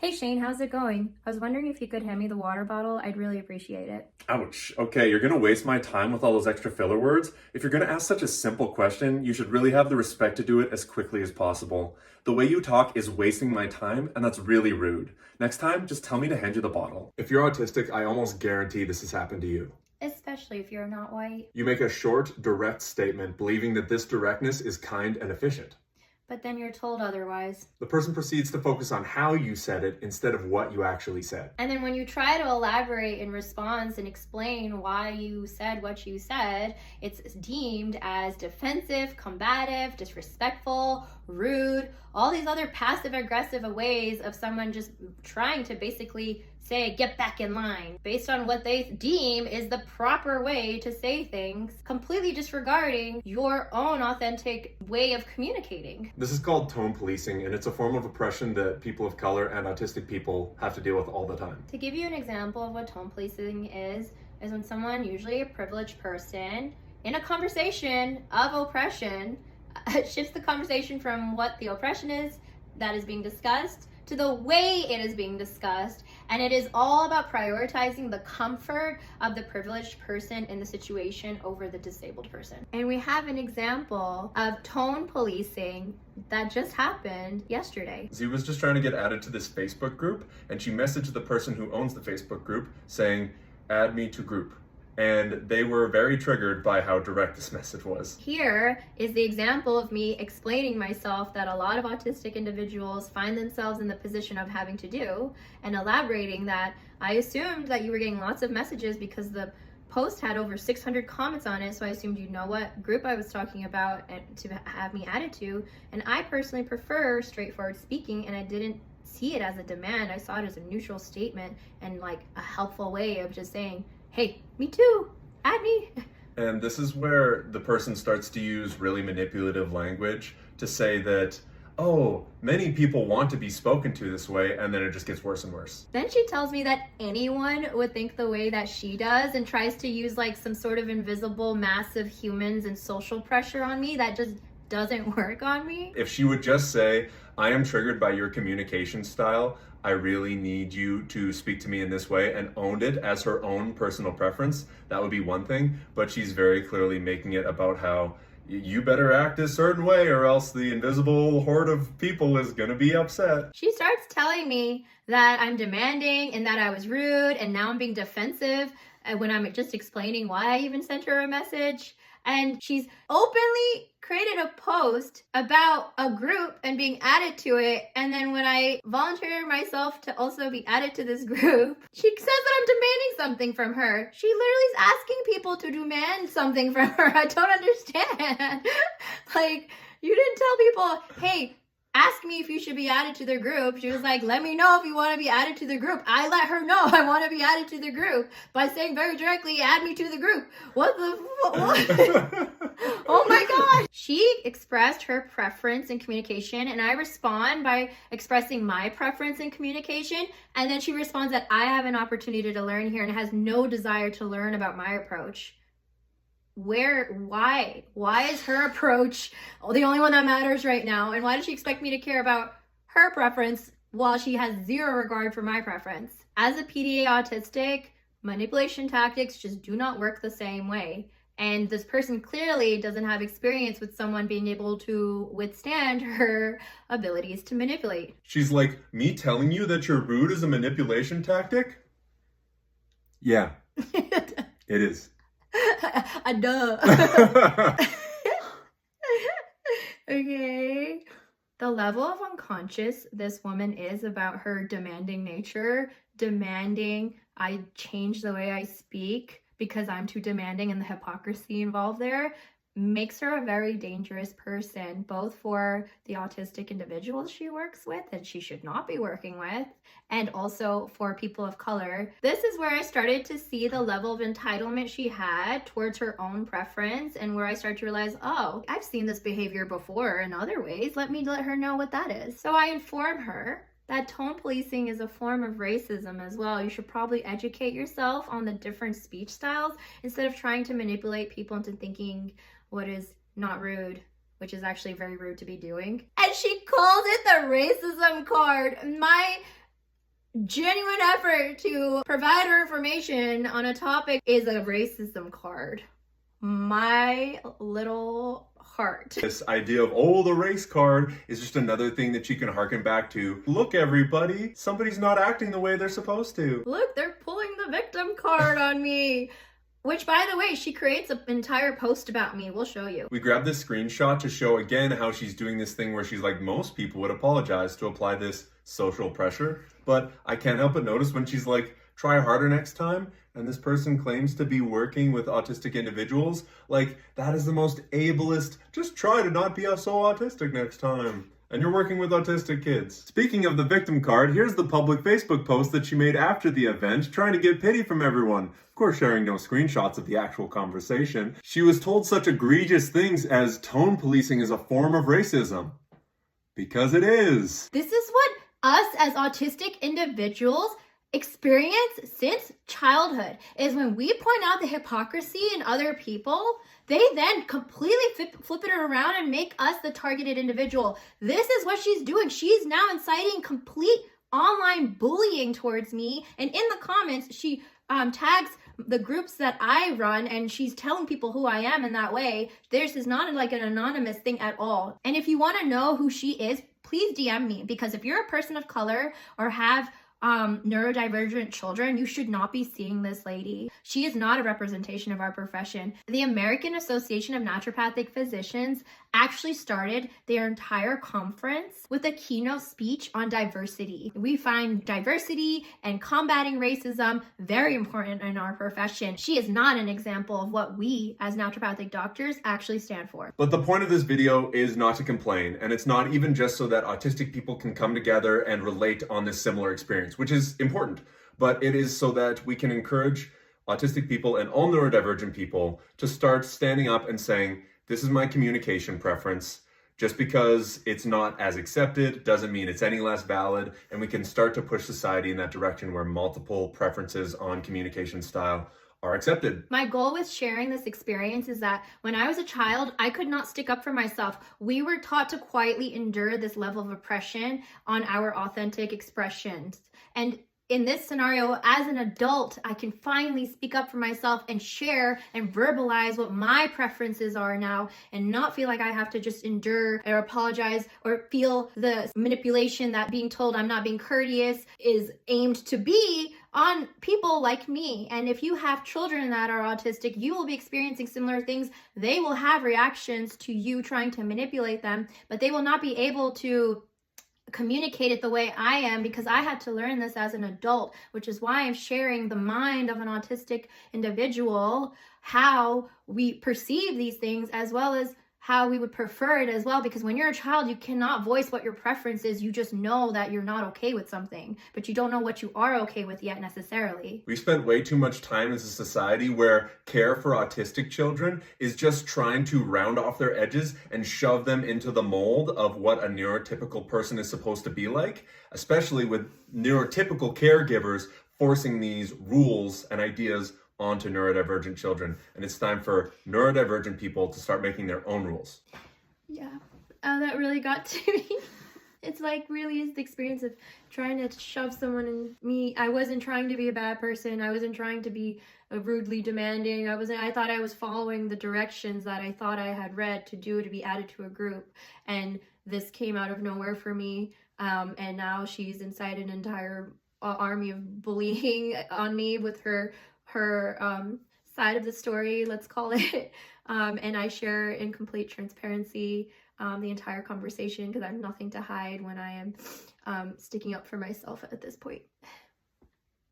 Hey Shane, how's it going? I was wondering if you could hand me the water bottle. I'd really appreciate it. Ouch. Okay, you're gonna waste my time with all those extra filler words. If you're gonna ask such a simple question, you should really have the respect to do it as quickly as possible. The way you talk is wasting my time, and that's really rude. Next time, just tell me to hand you the bottle. If you're autistic, I almost guarantee this has happened to you. Especially if you're not white. You make a short, direct statement believing that this directness is kind and efficient. But then you're told otherwise. The person proceeds to focus on how you said it instead of what you actually said. And then when you try to elaborate in response and explain why you said what you said, it's deemed as defensive, combative, disrespectful, rude, all these other passive aggressive ways of someone just trying to basically say, get back in line, based on what they deem is the proper way to say things, completely disregarding your own authentic way of communicating. This is called tone policing, and it's a form of oppression that people of color and autistic people have to deal with all the time. To give you an example of what tone policing is when someone, usually a privileged person, in a conversation of oppression, shifts the conversation from what the oppression is that is being discussed to the way it is being discussed, and it is all about prioritizing the comfort of the privileged person in the situation over the disabled person. And we have an example of tone policing that just happened yesterday. Z was just trying to get added to this Facebook group, and she messaged the person who owns the Facebook group saying, "Add me to group." And they were very triggered by how direct this message was. Here is the example of me explaining myself that a lot of autistic individuals find themselves in the position of having to do, and elaborating that I assumed that you were getting lots of messages because the post had over 600 comments on it, so I assumed you'd know what group I was talking about and to have me added to. And I personally prefer straightforward speaking, and I didn't see it as a demand. I saw it as a neutral statement and like a helpful way of just saying, hey, me too, add me. And this is where the person starts to use really manipulative language to say that, oh, many people want to be spoken to this way, and then it just gets worse and worse. Then she tells me that anyone would think the way that she does and tries to use like some sort of invisible mass of humans and social pressure on me that just doesn't work on me. If she would just say, I am triggered by your communication style, I really need you to speak to me in this way, and owned it as her own personal preference, that would be one thing. But she's very clearly making it about how you better act a certain way or else the invisible horde of people is gonna be upset. She starts telling me that I'm demanding and that I was rude, and now I'm being defensive when I'm just explaining why I even sent her a message. And she's openly created a post about a group and being added to it. And then when I volunteer myself to also be added to this group, she says that I'm demanding something from her. She literally is asking people to demand something from her. I don't understand. Like, you didn't tell people, hey, ask me if you should be added to their group. She was like, let me know if you want to be added to the group. I let her know I want to be added to the group by saying very directly, add me to the group. What? Oh my God. She expressed her preference in communication, and I respond by expressing my preference in communication. And then she responds that I have an opportunity to learn here and has no desire to learn about my approach. Why is her approach the only one that matters right now? And why does she expect me to care about her preference while she has zero regard for my preference? As a PDA autistic, manipulation tactics just do not work the same way. And this person clearly doesn't have experience with someone being able to withstand her abilities to manipulate. She's like, me telling you that you're rude is a manipulation tactic? Yeah, it is. Duh. Okay. The level of unconscious this woman is about her demanding nature, demanding I change the way I speak because I'm too demanding, and the hypocrisy involved there makes her a very dangerous person, both for the autistic individuals she works with that she should not be working with, and also for people of color. This is where I started to see the level of entitlement she had towards her own preference, and where I started to realize, oh, I've seen this behavior before in other ways. Let me let her know what that is. So I inform her that tone policing is a form of racism as well. You should probably educate yourself on the different speech styles instead of trying to manipulate people into thinking what is not rude, which is actually very rude to be doing. And she calls it the racism card. My genuine effort to provide her information on a topic is a racism card. My little heart. This idea of, oh, the race card is just another thing that you can harken back to. Look, everybody, somebody's not acting the way they're supposed to. Look, they're pulling the victim card on me. Which, by the way, she creates an entire post about me. We'll show you. We grabbed this screenshot to show again how she's doing this thing where she's like, most people would apologize to apply this social pressure. But I can't help but notice when she's like, try harder next time, and this person claims to be working with autistic individuals, like, that is the most ableist, just try to not be so autistic next time. And you're working with autistic kids. Speaking of the victim card, here's the public Facebook post that she made after the event, trying to get pity from everyone. Of course, sharing no screenshots of the actual conversation. She was told such egregious things as tone policing is a form of racism. Because it is. This is what us as autistic individuals experience since childhood, is when we point out the hypocrisy in other people, they then completely flip it around and make us the targeted individual. This is what she's doing. She's now inciting complete online bullying towards me, and in the comments she tags the groups that I run, and she's telling people who I am in that way. This is not like an anonymous thing at all. And if you want to know who she is, please DM me, because if you're a person of color or have neurodivergent children, you should not be seeing this lady. She is not a representation of our profession. The American Association of Naturopathic Physicians actually started their entire conference with a keynote speech on diversity. We find diversity and combating racism very important in our profession. She is not an example of what we as naturopathic doctors actually stand for. But the point of this video is not to complain, and it's not even just so that autistic people can come together and relate on this similar experience, which is important, but it is so that we can encourage autistic people and all neurodivergent people to start standing up and saying, this is my communication preference. Just because it's not as accepted doesn't mean it's any less valid, and we can start to push society in that direction where multiple preferences on communication style are accepted. My goal with sharing this experience is that when I was a child, I could not stick up for myself. We were taught to quietly endure this level of oppression on our authentic expressions. And in this scenario, as an adult, I can finally speak up for myself and share and verbalize what my preferences are now, and not feel like I have to just endure or apologize or feel the manipulation that being told I'm not being courteous is aimed to be on people like me. And if you have children that are autistic, you will be experiencing similar things. They will have reactions to you trying to manipulate them, but they will not be able to communicate it the way I am, because I had to learn this as an adult, which is why I'm sharing the mind of an autistic individual, how we perceive these things, as well as how we would prefer it as well. Because when you're a child, you cannot voice what your preference is. You just know that you're not okay with something, but you don't know what you are okay with yet necessarily. We spent way too much time as a society where care for autistic children is just trying to round off their edges and shove them into the mold of what a neurotypical person is supposed to be like, especially with neurotypical caregivers forcing these rules and ideas onto neurodivergent children. And it's time for neurodivergent people to start making their own rules. Yeah, that really got to me. It's like really is the experience of trying to shove someone in me. I wasn't trying to be a bad person. I wasn't trying to be rudely demanding. I thought I was following the directions that I thought I had read to be added to a group. And this came out of nowhere for me. And now she's incited an entire army of bullying on me with her side of the story, let's call it. And I share in complete transparency the entire conversation, because I have nothing to hide when I am sticking up for myself at this point.